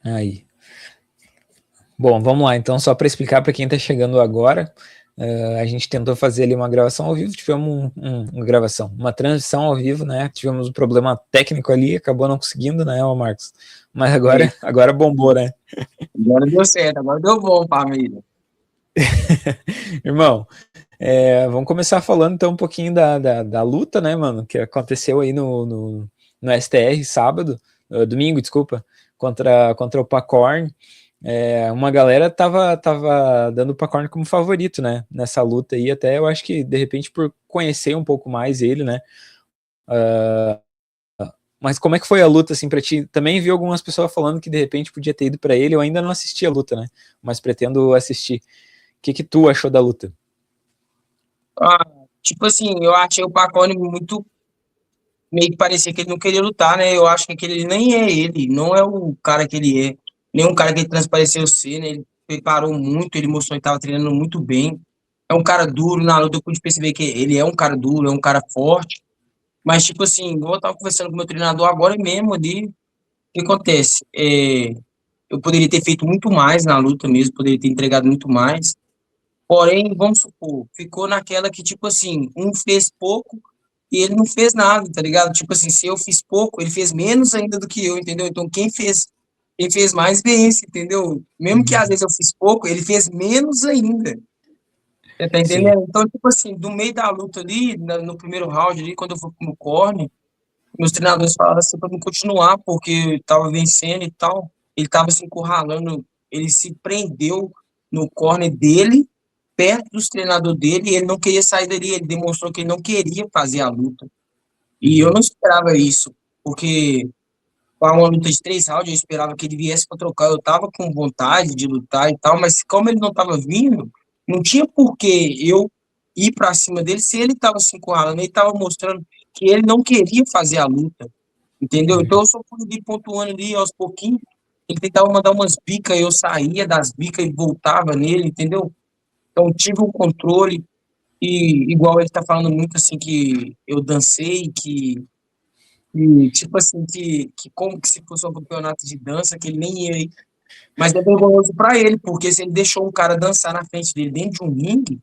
Aí. Bom, vamos lá. Então, só para explicar para quem está chegando agora, a gente tentou fazer ali uma gravação ao vivo, tivemos uma transição ao vivo, né? Tivemos um problema técnico ali, acabou não conseguindo, né, Marcos? Mas Aí, agora bombou, né? agora deu certo, agora deu bom, família. Irmão, vamos começar falando então um pouquinho da luta, né, mano, que aconteceu aí no STR sábado, domingo, desculpa, contra o Pacorn. Uma galera tava dando o Pacorn como favorito, né, nessa luta aí, até eu acho que de repente por conhecer um pouco mais ele, né, mas como é que foi a luta, assim, pra ti? Também vi algumas pessoas falando que de repente podia ter ido pra ele, eu ainda não assisti a luta, né, mas pretendo assistir. O que tu achou da luta? Ah, tipo assim, eu achei o Pacone muito. Meio que parecia que ele não queria lutar, né? Eu acho que aquele nem é ele, não é o cara que ele é, nem um cara que ele transpareceu ser, né? Ele preparou muito, ele mostrou que estava treinando muito bem. É um cara duro, na luta eu pude perceber que ele é um cara duro, é um cara forte. Mas, tipo assim, igual eu tava conversando com o meu treinador agora mesmo ali, o que acontece? Eu poderia ter feito muito mais na luta mesmo, poderia ter entregado muito mais. Porém, vamos supor, ficou naquela que, tipo assim, um fez pouco e ele não fez nada, tá ligado? Tipo assim, se eu fiz pouco, ele fez menos ainda do que eu, entendeu? Então, quem fez mais vence, entendeu? Mesmo que às Uhum. vezes eu fiz pouco, ele fez menos ainda. Você tá Sim. entendendo? Então, tipo assim, do meio da luta ali, no primeiro round ali, quando eu fui pro corner, meus treinadores falaram assim pra não continuar, porque eu tava vencendo e tal. Ele tava se encurralando, ele se prendeu no corner dele, perto dos treinadores dele, e ele não queria sair dali. Ele demonstrou que ele não queria fazer a luta. E eu não Uhum. esperava isso, porque para uma luta de 3 rounds, eu esperava que ele viesse para trocar. Eu tava com vontade de lutar e tal, mas como ele não tava vindo, não tinha por que eu ir para cima dele se ele tava se encurralando. Ele tava mostrando que ele não queria fazer a luta, entendeu? Então Uhum. eu só fui ali pontuando ali aos pouquinhos. Ele tentava mandar umas bicas, eu saía das bicas e voltava nele, entendeu? Então tive um controle. E igual ele tá falando muito assim que eu dancei, que tipo assim, que como que se fosse um campeonato de dança, que ele nem ia. Mas é vergonhoso pra ele, porque se ele deixou um cara dançar na frente dele dentro de um ringue,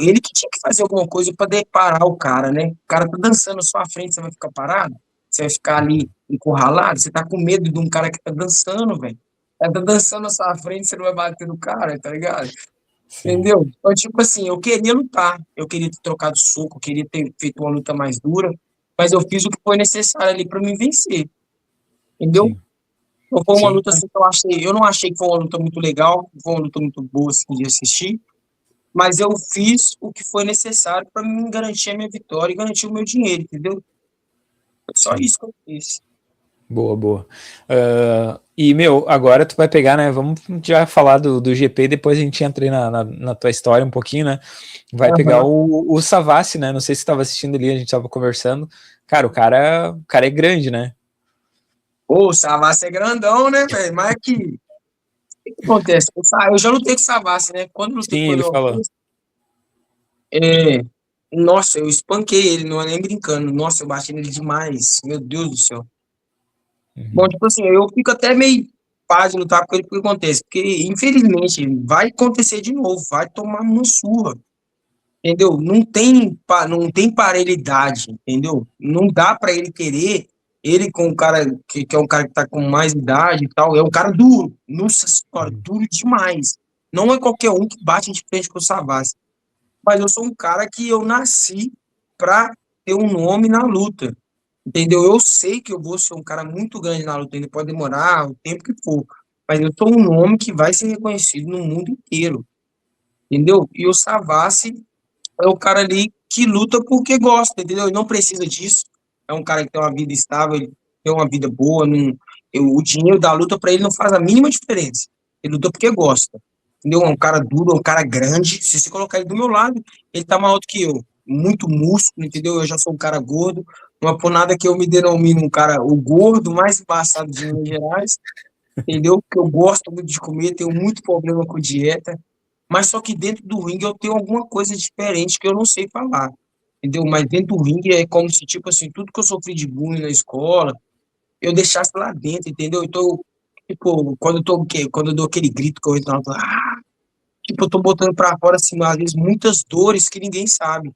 ele que tinha que fazer alguma coisa pra parar o cara, né? O cara tá dançando na sua frente, você vai ficar parado? Você vai ficar ali encurralado? Você tá com medo de um cara que tá dançando, velho. Ele tá dançando na sua frente, você não vai bater no cara, tá ligado? Sim. Entendeu? Então, tipo assim, eu queria lutar, eu queria ter trocado soco, eu queria ter feito uma luta mais dura, mas eu fiz o que foi necessário ali para me vencer, entendeu? Sim. Não foi uma Sim. luta assim que eu não achei que foi uma luta muito legal, foi uma luta muito boa assim, de assistir, mas eu fiz o que foi necessário para me garantir a minha vitória e garantir o meu dinheiro, entendeu? Foi só Sim. isso que eu fiz. Boa, boa. E, meu, agora tu vai pegar, né? Vamos já falar do GP, depois a gente entra aí na tua história um pouquinho, né? Vai pegar Aham. o Savassi, né? Não sei se você estava assistindo ali, a gente estava conversando. Cara, o cara é grande, né? Pô, o Savassi é grandão, né, velho? Mas aqui, o que acontece? Eu já lutei com o Savassi, né? Quando eu lutei Sim, com ele ele uma falou. vez, é, nossa, eu espanquei ele, não é nem brincando. Nossa, eu bati nele demais. Meu Deus do céu. Bom, Uhum. tipo assim, eu fico até meio pá de lutar com ele porque acontece. Porque, infelizmente, vai acontecer de novo, vai tomar uma surra, entendeu? Não tem parelhidade, entendeu? Não dá pra ele querer, ele com um cara que é um cara que tá com mais idade e tal, é um cara duro. Nossa senhora, Uhum. duro demais. Não é qualquer um que bate de frente com o Savassi. Mas eu sou um cara que eu nasci para ter um nome na luta, entendeu? Eu sei que eu vou ser um cara muito grande na luta, ainda pode demorar o tempo que for, mas eu sou um nome que vai ser reconhecido no mundo inteiro, entendeu? E o Savassi é o cara ali que luta porque gosta, entendeu? Ele não precisa disso, é um cara que tem uma vida estável, ele tem uma vida boa, não, o dinheiro da luta para ele não faz a mínima diferença, ele luta porque gosta, entendeu? É um cara duro, é um cara grande, se você colocar ele do meu lado, ele tá mais alto que eu, muito músculo, entendeu? Eu já sou um cara gordo, não é por nada que eu me denomino um cara, o gordo mais embaçado de Minas Gerais, entendeu? Porque eu gosto muito de comer, tenho muito problema com dieta, mas só que dentro do ringue eu tenho alguma coisa diferente que eu não sei falar, entendeu? Mas dentro do ringue é como se, tipo assim, tudo que eu sofri de bullying na escola, eu deixasse lá dentro, entendeu? Então, Tipo, quando eu dou aquele grito que eu entro, tipo, eu tô botando pra fora, assim, às vezes, muitas dores que ninguém sabe,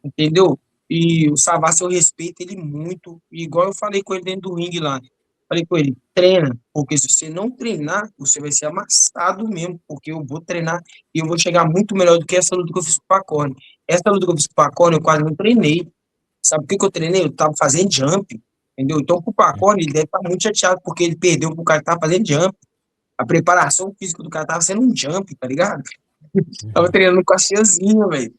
entendeu? E o Savassi eu respeito ele muito, e igual eu falei com ele dentro do ringue lá, falei com ele, treina, porque se você não treinar, você vai ser amassado mesmo, porque eu vou treinar e eu vou chegar muito melhor do que essa luta que eu fiz com o Pacone. Essa luta que eu fiz com o Pacone, eu quase não treinei. Sabe o que que eu treinei? Eu tava fazendo jump, entendeu? Então, o Pacone, ele deve estar muito chateado, porque ele perdeu pro cara que tava fazendo jump. A preparação física do cara tava sendo um jump, tá ligado? Tava Uhum. treinando com a tiazinha, velho.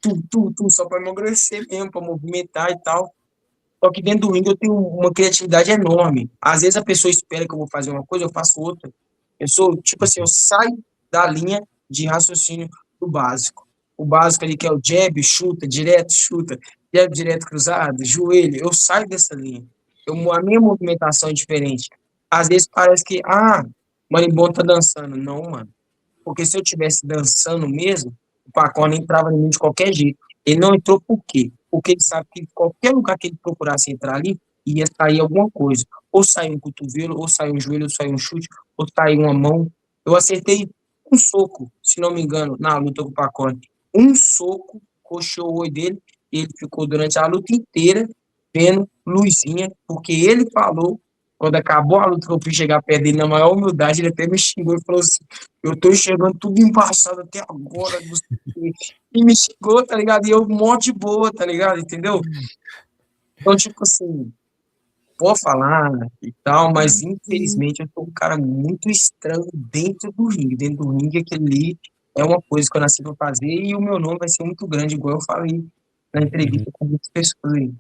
Só pra emagrecer mesmo, pra movimentar e tal. Só que dentro do ringue eu tenho uma criatividade enorme. Às vezes a pessoa espera que eu vou fazer uma coisa, eu faço outra. Eu sou, tipo assim, eu saio da linha de raciocínio do básico. O básico ali que é o jab, chuta, jab direto cruzado, joelho. Eu saio dessa linha. A minha movimentação é diferente. Às vezes parece que, Marimbom tá dançando. Não, mano. Porque se eu tivesse dançando mesmo, o Pacone entrava em mim de qualquer jeito. Ele não entrou por quê? Porque ele sabe que qualquer lugar que ele procurasse entrar ali, ia sair alguma coisa. Ou sair um cotovelo, ou sair um joelho, ou sair um chute, ou sair uma mão. Eu acertei um soco, se não me engano, na luta com o Pacone. Um soco, coxou o olho dele, e ele ficou durante a luta inteira vendo luzinha, porque ele falou, quando acabou a luta que eu fui chegar perto dele na maior humildade, ele até me xingou e falou assim, eu tô enxergando tudo embaçado até agora. E me xingou, tá ligado? E eu mó de boa, tá ligado? Entendeu? Então, tipo assim, pode falar e tal, mas infelizmente eu sou um cara muito estranho dentro do ringue. Dentro do ringue, aquele ali é uma coisa que eu nasci pra fazer e o meu nome vai ser muito grande, igual eu falei na Uhum. entrevista com muitas pessoas aí.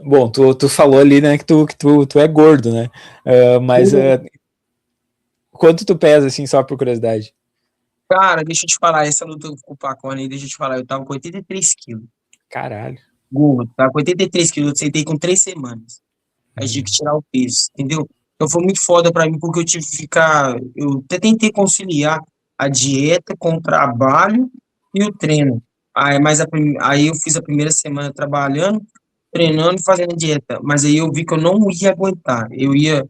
Bom, tu falou ali, né, que tu é gordo, né? Mas quanto tu pesa, assim, só por curiosidade? Cara, deixa eu te falar, essa luta com o Pacone aí, deixa eu te falar, eu tava com 83 quilos. Caralho. Gordo, tava com 83 quilos, eu sentei com 3 semanas. Aí tive que Uhum. tirar o peso, entendeu? Então foi muito foda pra mim, porque eu tive que ficar. Eu até tentei conciliar a dieta com o trabalho e o treino. Aí eu fiz a primeira semana trabalhando, treinando e fazendo dieta. Mas aí eu vi que eu não ia aguentar. Eu, ia-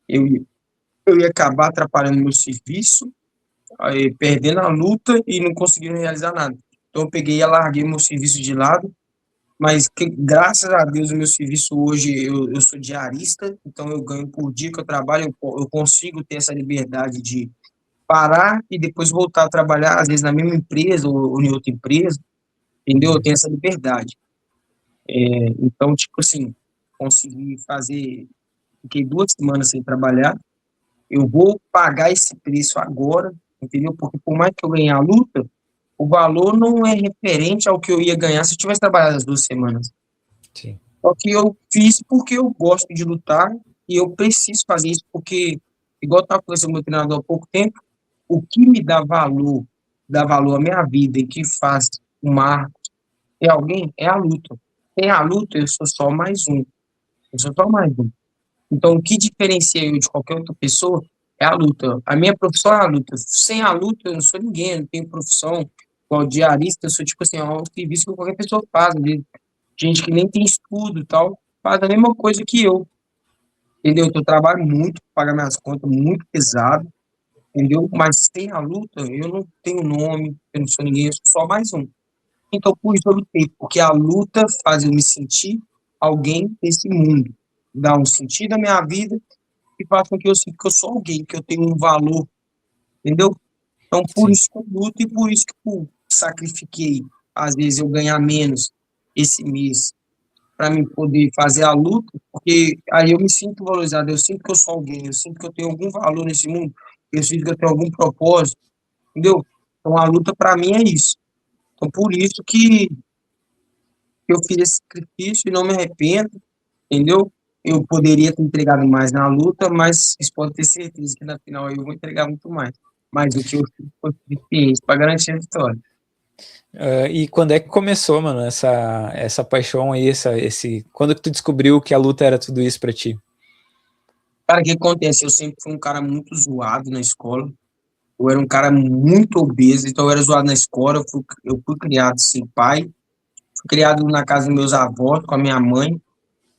eu ia acabar atrapalhando meu serviço, aí perdendo a luta e não conseguindo realizar nada. Então eu peguei e larguei meu serviço de lado, mas graças a Deus o meu serviço hoje eu sou diarista, então eu ganho por dia que eu trabalho, eu consigo ter essa liberdade de parar e depois voltar a trabalhar, às vezes na mesma empresa ou em outra empresa, entendeu? Eu Uhum. tenho essa liberdade. Então, tipo assim, consegui fazer, fiquei 2 semanas sem trabalhar, eu vou pagar esse preço agora, entendeu? Porque por mais que eu ganhe a luta, o valor não é referente ao que eu ia ganhar se eu tivesse trabalhado as 2 semanas. Sim. Só que eu fiz porque eu gosto de lutar e eu preciso fazer isso porque, igual eu estava conversando com o meu treinador há pouco tempo, o que me dá valor à minha vida e que faz o marco é alguém, é a luta. Sem a luta, eu sou só mais um. Eu sou só mais um. Então, o que diferencia eu de qualquer outra pessoa é a luta. A minha profissão é a luta. Sem a luta, eu não sou ninguém, eu não tenho profissão. Igual diarista, eu sou tipo assim, é um serviço que qualquer pessoa faz. Gente que nem tem estudo e tal, faz a mesma coisa que eu, entendeu? Eu trabalho muito, pago minhas contas, muito pesado, entendeu? Mas sem a luta, eu não tenho nome, eu não sou ninguém, eu sou só mais um. Então, por isso eu lutei, porque a luta faz eu me sentir alguém nesse mundo, dá um sentido à minha vida e faz com que eu sinta que eu sou alguém, que eu tenho um valor, entendeu? Então, por Sim. isso que eu luto e por isso que eu sacrifiquei, às vezes, eu ganhar menos esse mês, para mim poder fazer a luta, porque aí eu me sinto valorizado, eu sinto que eu sou alguém, eu sinto que eu tenho algum valor nesse mundo, eu sinto que eu tenho algum propósito, entendeu? Então a luta para mim é isso. Então por isso que eu fiz esse sacrifício e não me arrependo, entendeu? Eu poderia ter entregado mais na luta, mas vocês podem ter certeza que na final eu vou entregar muito mais. Mas o que eu fiz foi suficiente para garantir a vitória. E quando é que começou, mano, essa paixão aí, quando que tu descobriu que a luta era tudo isso pra ti? Cara, o que acontece? Eu sempre fui um cara muito zoado na escola. Eu era um cara muito obeso, então eu era zoado na escola. Eu fui criado sem pai, fui criado na casa dos meus avós, com a minha mãe.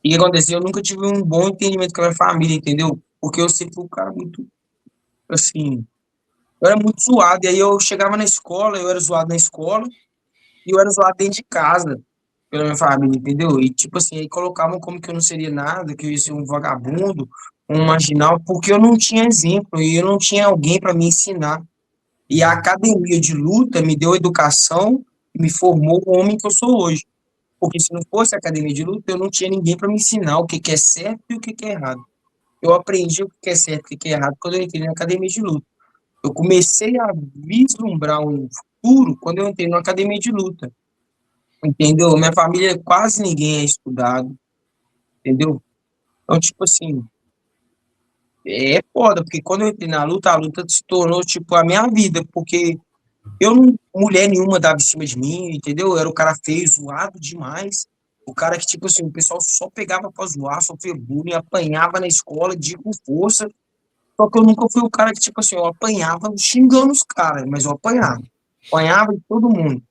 E o que aconteceu? Eu nunca tive um bom entendimento com a minha família, entendeu? Porque eu sempre fui um cara muito. tipo assim, eu era muito zoado. E aí eu chegava na escola, eu era zoado na escola e eu era zoado dentro de casa pela minha família, entendeu? E tipo assim, aí colocavam como que eu não seria nada, que eu ia ser um vagabundo, um marginal, porque eu não tinha exemplo e eu não tinha alguém para me ensinar. E a academia de luta me deu educação e me formou o homem que eu sou hoje. Porque se não fosse a academia de luta, eu não tinha ninguém para me ensinar o que que é certo e o que que é errado. Eu aprendi o que é certo e o que é errado quando eu entrei na academia de luta. Eu comecei a vislumbrar um futuro quando eu entrei na academia de luta, entendeu? Minha família quase ninguém é estudado, entendeu? Então, tipo assim, é foda, porque quando eu entrei na luta, a luta se tornou, tipo, a minha vida, porque eu não, mulher nenhuma dava em cima de mim, entendeu? Eu era o cara feio, zoado demais. O cara que, tipo assim, o pessoal só pegava pra zoar, sofrer bullying, apanhava na escola, de com força. Só que eu nunca fui o cara que, tipo assim, eu apanhava xingando os caras, mas eu apanhava. Apanhava de todo mundo,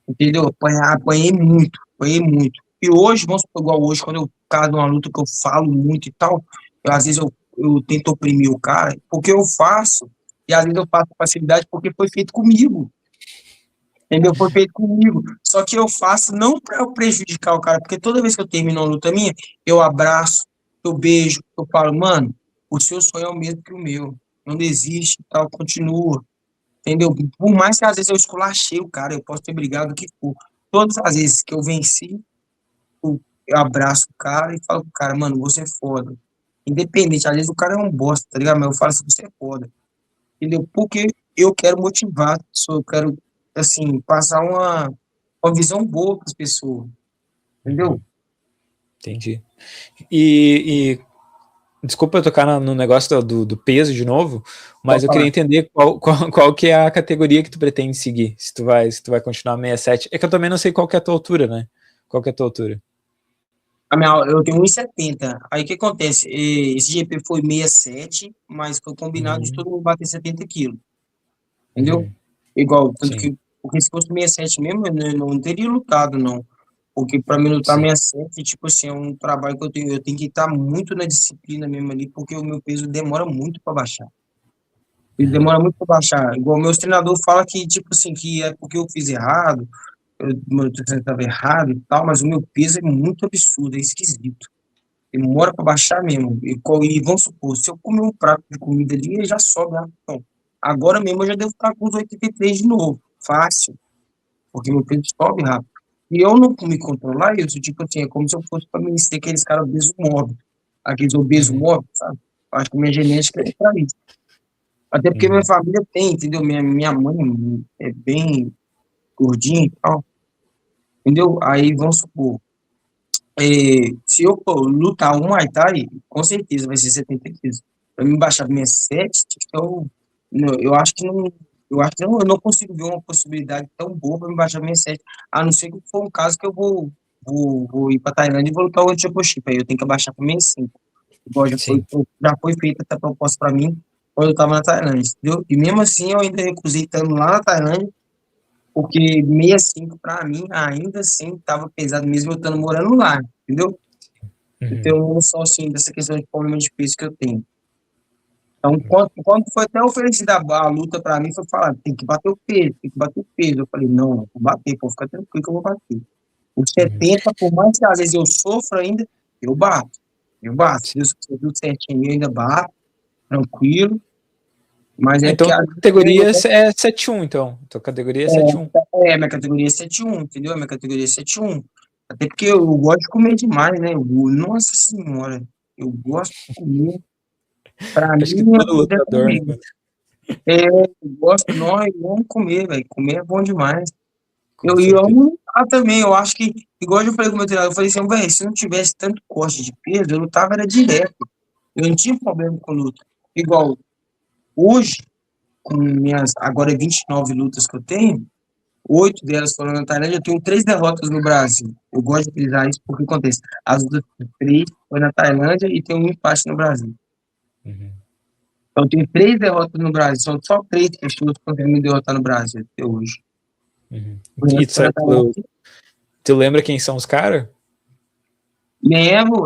entendeu? Apanhei muito, apanhei muito. E hoje, vamos supor, igual hoje, quando eu caso numa luta que eu falo muito e tal, às vezes eu tento oprimir o cara, porque eu faço, e às vezes eu faço facilidade porque foi feito comigo. Entendeu? Foi feito comigo. Só que eu faço não para prejudicar o cara, porque toda vez que eu termino uma luta minha, eu abraço, eu beijo, eu falo, mano, o seu sonho é o mesmo que o meu. Não desiste, tal, continua. Entendeu? Por mais que às vezes eu esculachei o cara, eu posso ter brigado o que for. Todas as vezes que eu venci, eu abraço o cara e falo pro cara, mano, você é foda. Independente, às vezes o cara é um bosta, tá ligado? Mas eu falo assim, você é foda. Entendeu? Porque eu quero motivar a pessoa, eu quero, assim, passar uma visão boa para as pessoas, entendeu? Entendi. E desculpa eu tocar no negócio do peso de novo, mas Pode eu queria falar. entender qual que é a categoria que tu pretende seguir, se tu vai continuar 67. É que eu também não sei qual que é a tua altura, né? Qual que é a tua altura? Eu tenho 1,70. Aí o que acontece? Esse GP foi 67, mas foi combinado de Uhum, todo mundo bater 70 quilos, entendeu? uhum, Igual, tanto sim, que, porque se fosse 67 mesmo, eu não teria lutado, não. Porque para mim lutar sim. 67, tipo assim, é um trabalho que eu tenho que estar muito na disciplina mesmo ali, porque o meu peso demora muito para baixar. Ele Uhum, demora muito para baixar. Igual meus treinador fala que, tipo assim, que é porque eu fiz errado, meu treino estava errado e tal, mas o meu peso é muito absurdo, é esquisito. Demora para baixar mesmo. E vamos supor, se eu comer um prato de comida ali, ele já sobe rapidão. Agora mesmo eu já devo estar com os 83 de novo. Fácil, porque meu peso sobe rápido. E eu não me controlar isso, tipo assim, é como se eu fosse para mim ser aqueles caras obesos mórbidos. Aqueles obesos uhum, mórbidos, sabe? Acho que minha genética é para isso. Até porque minha uhum, família tem, entendeu? Minha mãe é bem gordinha e tal, entendeu? Aí, vamos supor, se eu for lutar um Muay Thai, com certeza vai ser 70 quilos. Para mim baixar para 67, então, eu acho que não, eu não consigo ver uma possibilidade tão boa para me baixar para 67, a não ser que for um caso que eu vou ir para Tailândia e vou lutar o Championship, aí eu tenho que abaixar para 65. Igual sim. já foi feita essa proposta para mim quando eu estava na Tailândia, entendeu? E mesmo assim eu ainda recusei estando lá na Tailândia, porque 65 para mim ainda assim estava pesado mesmo eu estando morando lá, entendeu? Eu Uhum, tenho uma noção assim dessa questão de problema de peso que eu tenho. Então, quando foi até oferecida a luta para mim, foi falar, tem que bater o peso, tem que bater o peso. Eu falei, não, vou bater, pode ficar tranquilo que eu vou bater. Os uhum, 70, por mais que às vezes eu sofra ainda, eu bato. Eu bato. Se sim. Deus quiser tudo certinho, eu ainda bato, tranquilo. Mas é Então, porque tua categoria é 71, então. Tua categoria é 71. minha categoria é 7-1, entendeu? Minha categoria é 7-1. Até porque eu gosto de comer demais, né? Nossa senhora, eu gosto de comer. Pra Acho que mim, a todo vida é lutador, né, comer. mano? Eu gosto, nós vamos comer, velho. Comer é bom demais. Com E eu certeza. amo lutar também. Eu acho que, igual eu falei com o meu treinador, eu falei assim, velho, se não tivesse tanto corte de peso, eu lutava era direto. Eu não tinha problema com luta. Igual, hoje, com minhas, agora 29 lutas que eu tenho, 8 delas foram na Tailândia, eu tenho 3 derrotas no Brasil. Eu gosto de utilizar isso porque acontece. As outras 3 foi na Tailândia e tem um empate no Brasil. Uhum, Então, eu tenho 3 derrotas no Brasil. São só 3 pessoas que conseguem me derrotar no Brasil até hoje. uhum. O E resto foi na tu, Tailândia. tu lembra quem são os caras? Lembro,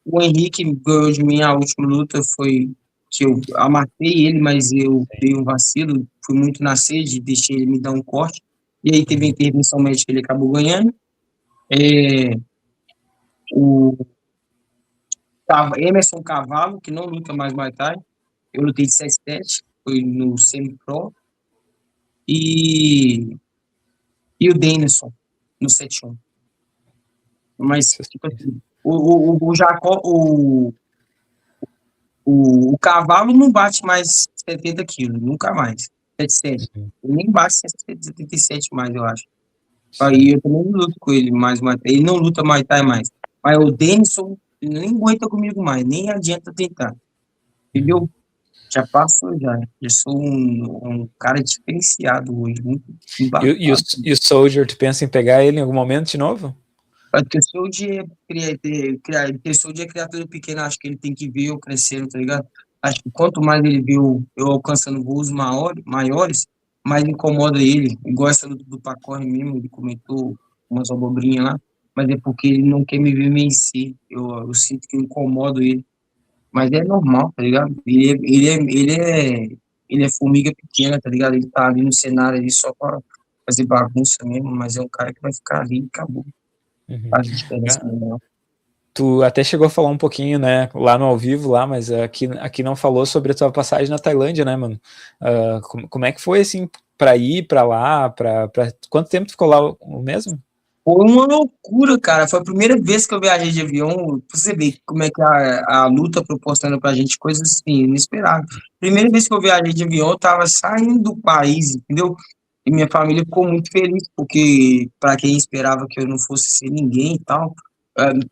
o Henrique ganhou de mim a última luta, foi que eu amassei ele, mas eu dei um vacilo, fui muito na sede, deixei ele me dar um corte, e aí teve a intervenção médica, ele acabou ganhando. É, o Emerson Cavalo, que não luta mais Muay Thai, eu lutei de 7-7, foi no semi-pro, e, e o Denison, no 7-1. Mas, tipo assim, o Jacó, o Cavalo não bate mais 70 quilos, nunca mais. 77. Ele nem bate 77 mais, eu acho. Aí Sim. eu também não luto com ele mais. Ele não luta Muay Thai mais. Mas o Denison ele nem aguenta comigo mais, nem adianta tentar. Entendeu? Já passo, já. Eu sou um cara diferenciado hoje, muito embaçado. E o Soldier, tu pensa em pegar ele em algum momento de novo? A pessoa de criatura pequena, acho que ele tem que ver eu crescendo, tá ligado? Acho que quanto mais ele vê eu alcançando voos maiores, mais incomoda ele. Igual essa do Pacorre mesmo, ele comentou umas abobrinhas lá, mas é porque ele não quer me ver vencer. Eu sinto que eu incomodo ele. Mas é normal, tá ligado? Ele é formiga pequena, tá ligado? Ele tá ali no cenário ali só pra fazer bagunça mesmo, mas é um cara que vai ficar ali e acabou. Uhum. Faz diferença nenhuma. Tu até chegou a falar um pouquinho, né, lá no ao vivo, lá, mas aqui não falou sobre a tua passagem na Tailândia, né, mano? Como é que foi, assim, pra ir pra lá, quanto tempo tu ficou lá o mesmo? Foi uma loucura, cara. Foi a primeira vez que eu viajei de avião. Pra você ver como é que a luta proporciona pra gente coisas assim, inesperadas. Primeira vez que eu viajei de avião, eu tava saindo do país, entendeu? E minha família ficou muito feliz, porque para quem esperava que eu não fosse ser ninguém e tal,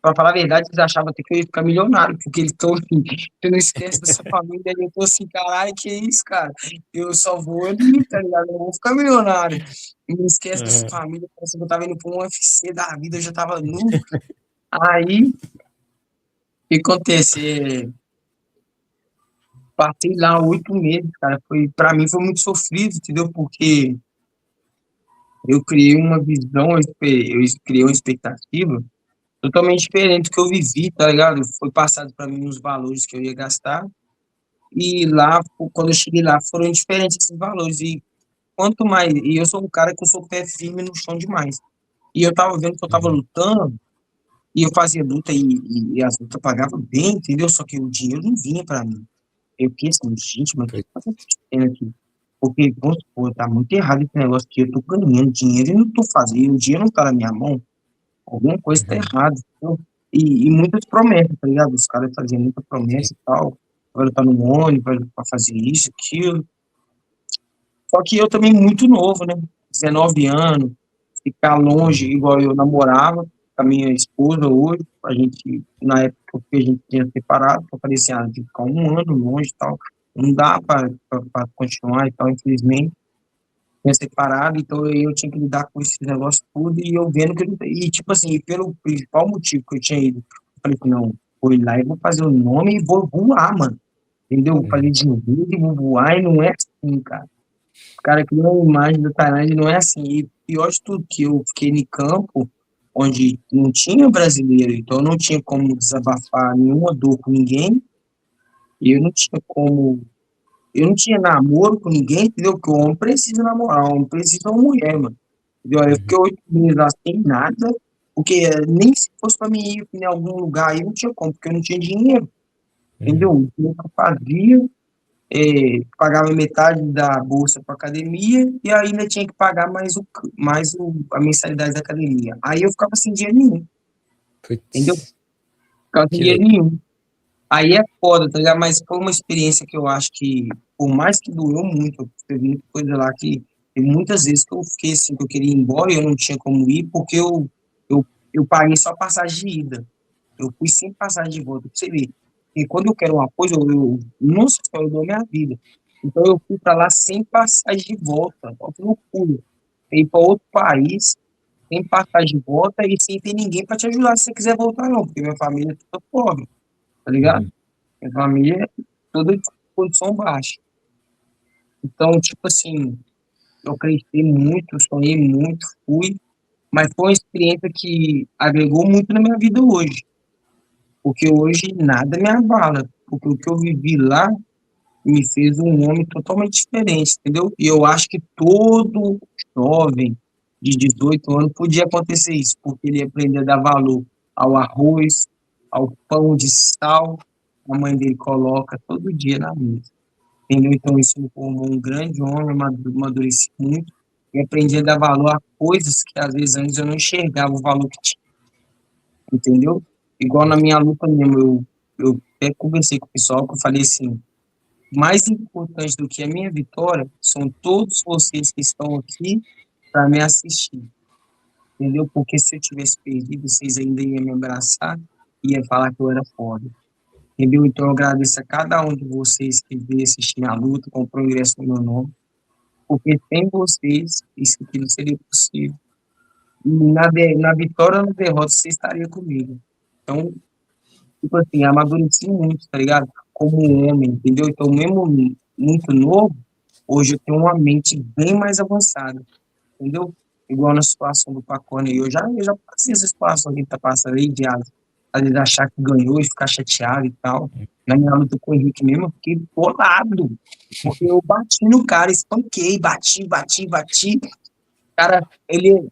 para falar a verdade, eles achavam até que eu ia ficar milionário, porque eles estão assim, você não esquece da sua família. E eu tô assim, caralho, que isso, cara? Eu só vou ali, tá ligado? Eu não vou ficar milionário. Não esquece dessa Uhum. família, parece que eu tava indo pra um UFC da vida, eu já tava nu. Aí, o que acontece? Passei lá 8 meses, cara. Pra mim foi muito sofrido, entendeu? Porque eu criei uma visão, eu criei uma expectativa totalmente diferente do que eu vivi, tá ligado? Foi passado pra mim os valores que eu ia gastar, e lá, quando eu cheguei lá, foram diferentes esses valores. E quanto mais. E eu sou um cara que eu sou pé firme no chão demais. E eu tava vendo que eu tava Uhum. lutando. E eu fazia luta e as lutas pagavam bem, entendeu? Só que o dinheiro não vinha para mim. Eu fiquei assim, gente, mas o que Foi. tá acontecendo aqui? Porque, vamos supor, tá muito errado esse negócio que eu tô ganhando dinheiro e não tô fazendo, o dinheiro não tá na minha mão, alguma coisa tá Uhum. errada, entendeu? E muitas promessas, tá ligado? Os caras faziam muita Sim. promessa e tal, agora tá no ônibus pra fazer isso, aquilo. Só que eu também muito novo, né? 19 anos, ficar longe, Uhum. igual eu namorava com a minha esposa hoje, a gente, na época que a gente tinha separado, eu falei assim, de ficar um ano longe e tal, não dá para continuar e tal, infelizmente, tinha separado, então eu tinha que lidar com esses negócios tudo, e eu vendo que, e tipo assim, pelo principal motivo que eu tinha ido, eu falei assim, não, vou ir lá e vou fazer o nome e vou voar, mano, entendeu? Vou fazer Uhum. dinheiro e vou voar, e não é assim, cara. O cara cria uma imagem da Tailândia, não é assim. E pior de tudo, que eu fiquei em campo onde não tinha brasileiro, então eu não tinha como desabafar nenhuma dor com ninguém, e eu não tinha namoro com ninguém, entendeu? Porque o homem precisa namorar, o homem precisa de uma mulher, mano. Entendeu? Aí eu Uhum. fiquei 8 meses lá sem nada, porque nem se fosse para mim ir em algum lugar aí, não tinha como, porque eu não tinha dinheiro, Uhum. entendeu? Eu fazia, pagava metade da bolsa para academia e ainda tinha que pagar a mensalidade da academia. Aí eu ficava sem dinheiro nenhum, entendeu? Putz, Ficava sem que dinheiro louco. nenhum. Aí é foda, tá ligado? Mas foi uma experiência que eu acho que, por mais que doeu muito, teve muita coisa lá que, tem muitas vezes que eu fiquei assim, que eu queria ir embora e eu não tinha como ir, porque eu paguei só a passagem de ida. Eu fui sem passagem de volta, pra você ver. E quando eu quero uma coisa, nossa, eu dou minha vida. Então eu fui para lá sem passagem de volta. Olha que loucura. Ir para outro país, sem passagem de volta e sem ter ninguém para te ajudar se você quiser voltar, não, porque minha família é toda pobre, tá ligado? Uhum. Minha família é toda de condição baixa. Então, tipo assim, eu cresci muito, sonhei muito, fui, mas foi uma experiência que agregou muito na minha vida hoje. Porque hoje nada me abala. Porque o que eu vivi lá me fez um homem totalmente diferente, entendeu? E eu acho que todo jovem de 18 anos podia acontecer isso, porque ele ia aprender a dar valor ao arroz, ao pão de sal, que a mãe dele coloca todo dia na mesa. Entendeu? Então isso me formou um grande homem, amadureci muito e aprendi a dar valor a coisas que às vezes antes eu não enxergava o valor que tinha, entendeu? Igual na minha luta mesmo, eu até conversei com o pessoal que eu falei assim, mais importante do que a minha vitória são todos vocês que estão aqui para me assistir, entendeu? Porque se eu tivesse perdido, vocês ainda iam me abraçar e iam falar que eu era foda, entendeu? Então eu agradeço a cada um de vocês que veio assistir a luta, comprou o ingresso no meu nome, porque sem vocês isso aqui não seria possível. E na vitória ou na derrota, você estaria comigo. Então, tipo assim, amadureci muito, tá ligado? Como homem, entendeu? Então, mesmo muito novo, hoje eu tenho uma mente bem mais avançada, entendeu? Igual na situação do Pacone, eu já passei essa situação que ele tá passando aí, de às vezes achar que ganhou e ficar chateado e tal. Na minha luta com o Henrique mesmo, eu fiquei bolado, porque eu bati no cara, espanquei, bati. Cara,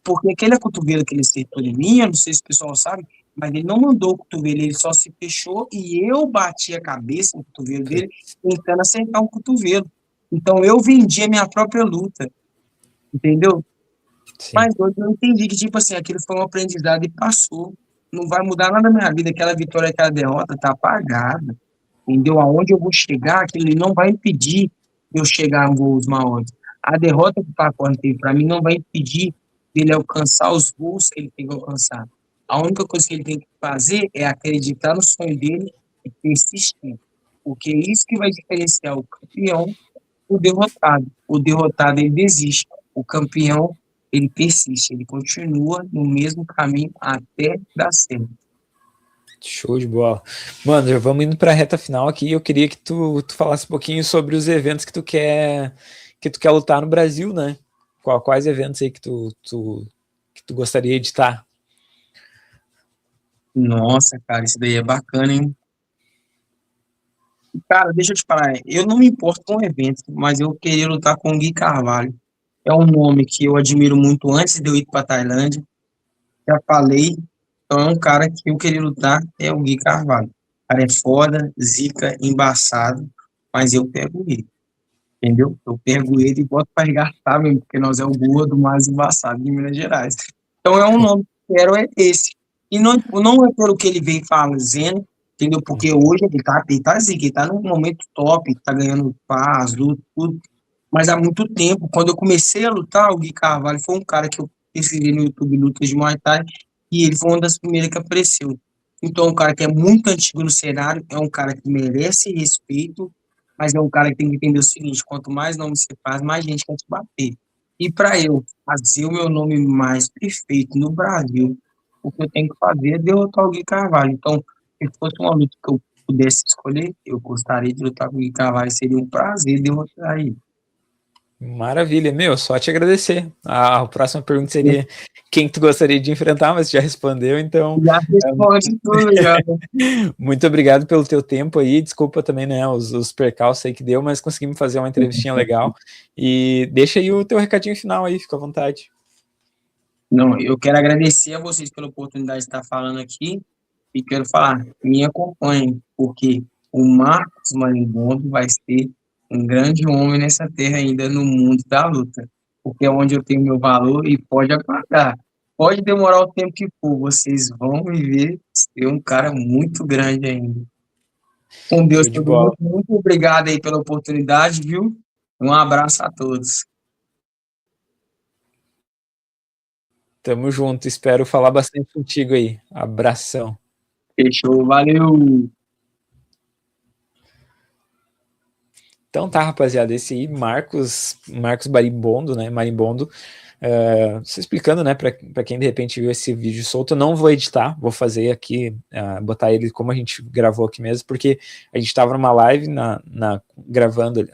porque aquele cotovelo que ele acertou em mim, eu não sei se o pessoal sabe, mas ele não mandou o cotovelo, ele só se fechou e eu bati a cabeça no cotovelo dele, tentando acertar um cotovelo. Então eu vendi a minha própria luta, entendeu? Sim. Mas hoje eu entendi que, tipo assim, aquilo foi um aprendizado e passou. Não vai mudar nada na minha vida, aquela vitória, aquela derrota tá apagada, entendeu? Aonde eu vou chegar, aquilo ali não vai impedir eu chegar a voos maiores. A derrota que o Pacorn teve para mim não vai impedir dele alcançar os gols que ele tem que alcançar. A única coisa que ele tem que fazer é acreditar no sonho dele e persistir. Porque é isso que vai diferenciar o campeão do derrotado. O derrotado, ele desiste. O campeão, ele persiste. Ele continua no mesmo caminho até dar certo. Show de bola. Mano, já vamos indo para a reta final aqui. Eu queria que tu falasse um pouquinho sobre os eventos que tu quer lutar no Brasil, né? Quais eventos aí que tu gostaria de estar? Nossa, cara, isso daí é bacana, hein? Cara, deixa eu te falar, eu não me importo com o evento, mas eu queria lutar com o Gui Carvalho. É um nome que eu admiro muito antes de eu ir para Tailândia. Já falei, então é um cara que eu queria lutar, é o Gui Carvalho. O cara é foda, zica, embaçado, mas eu pego ele, entendeu? Eu pego ele e boto para arregaçar mesmo, porque nós é o gordo mais embaçado de Minas Gerais. Então é um nome que eu quero, é esse. E não é pelo que ele vem fazendo, entendeu? Porque hoje ele tá zica, ele tá num momento top, tá ganhando paz, luta, tudo. Mas há muito tempo, quando eu comecei a lutar, o Gui Carvalho foi um cara que eu pesquisei no YouTube lutas de Muay Thai e ele foi uma das primeiras que apareceu. Então, é um cara que é muito antigo no cenário, é um cara que merece respeito, mas é um cara que tem que entender o seguinte: quanto mais nome você faz, mais gente quer te bater. E para eu fazer o meu nome mais perfeito no Brasil, o que eu tenho que fazer é derrotar o Gui Carvalho. Então, se fosse uma luta que eu pudesse escolher, eu gostaria de lutar com o Gui Carvalho, seria um prazer derrotar ele. Maravilha, meu, só te agradecer. A próxima pergunta seria quem tu gostaria de enfrentar, mas já respondeu, então Já responde tudo, já. muito obrigado pelo teu tempo aí. Desculpa também, né, os percalços aí que deu, mas conseguimos fazer uma entrevistinha legal. E deixa aí o teu recadinho final aí, fica à vontade. Não, eu quero agradecer a vocês pela oportunidade de estar falando aqui e quero falar, me acompanhem, porque o Marcos Marimbondo vai ser um grande homem nessa terra ainda no mundo da luta, porque é onde eu tenho meu valor e pode aguardar. Pode demorar o tempo que for, vocês vão me ver ser um cara muito grande ainda. Com Deus, Show de todo bola. mundo, muito obrigado aí pela oportunidade, viu? Um abraço a todos. Tamo junto, espero falar bastante contigo aí. Abração. Fechou, valeu! Então tá, rapaziada, esse aí, Marcos Marimbondo, né, Marimbondo, só explicando, né, pra quem de repente viu esse vídeo solto, eu não vou editar, vou fazer aqui, botar ele como a gente gravou aqui mesmo, porque a gente tava numa live, gravando,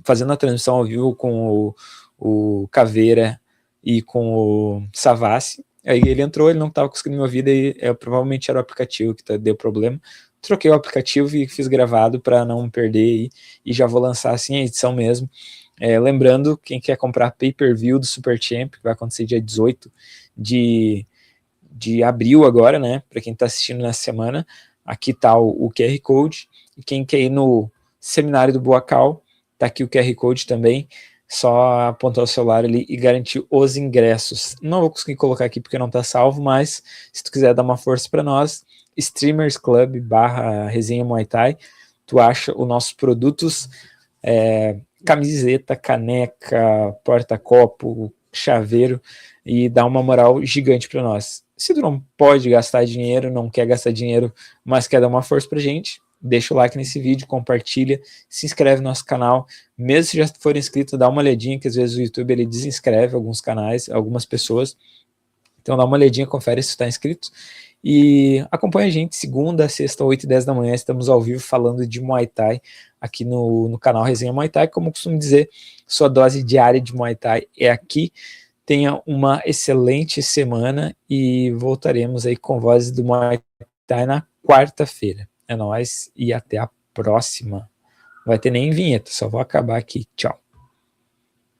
fazendo a transmissão ao vivo com o Caveira e com o Savassi, aí ele entrou, ele não tava conseguindo me ouvir, daí provavelmente era o aplicativo que deu problema, troquei o aplicativo e fiz gravado para não perder e já vou lançar assim a edição mesmo. Lembrando, quem quer comprar pay-per-view do Super Champ, que vai acontecer dia 18 de abril agora, né, para quem está assistindo nessa semana, aqui tá o QR Code, e quem quer ir no seminário do Boacal, tá aqui o QR Code também, só apontar o celular ali e garantir os ingressos. Não vou conseguir colocar aqui porque não tá salvo, mas se tu quiser dar uma força para nós, Streamers Club /resenha Muay Thai, tu acha os nossos produtos, camiseta, caneca, porta-copo, chaveiro, e dá uma moral gigante para nós. Se tu não pode gastar dinheiro, não quer gastar dinheiro, mas quer dar uma força pra gente, deixa o like nesse vídeo, compartilha, se inscreve no nosso canal, mesmo se já for inscrito, dá uma olhadinha, que às vezes o YouTube ele desinscreve alguns canais, algumas pessoas, então dá uma olhadinha, confere se está inscrito, e acompanha a gente, segunda, sexta, 8 e 10 da manhã, estamos ao vivo falando de Muay Thai, aqui no canal Resenha Muay Thai, como eu costumo dizer, sua dose diária de Muay Thai é aqui. Tenha uma excelente semana e voltaremos aí com Vozes do Muay Thai na quarta-feira. É nóis e até a próxima. Não vai ter nem vinheta, só vou acabar aqui. Tchau.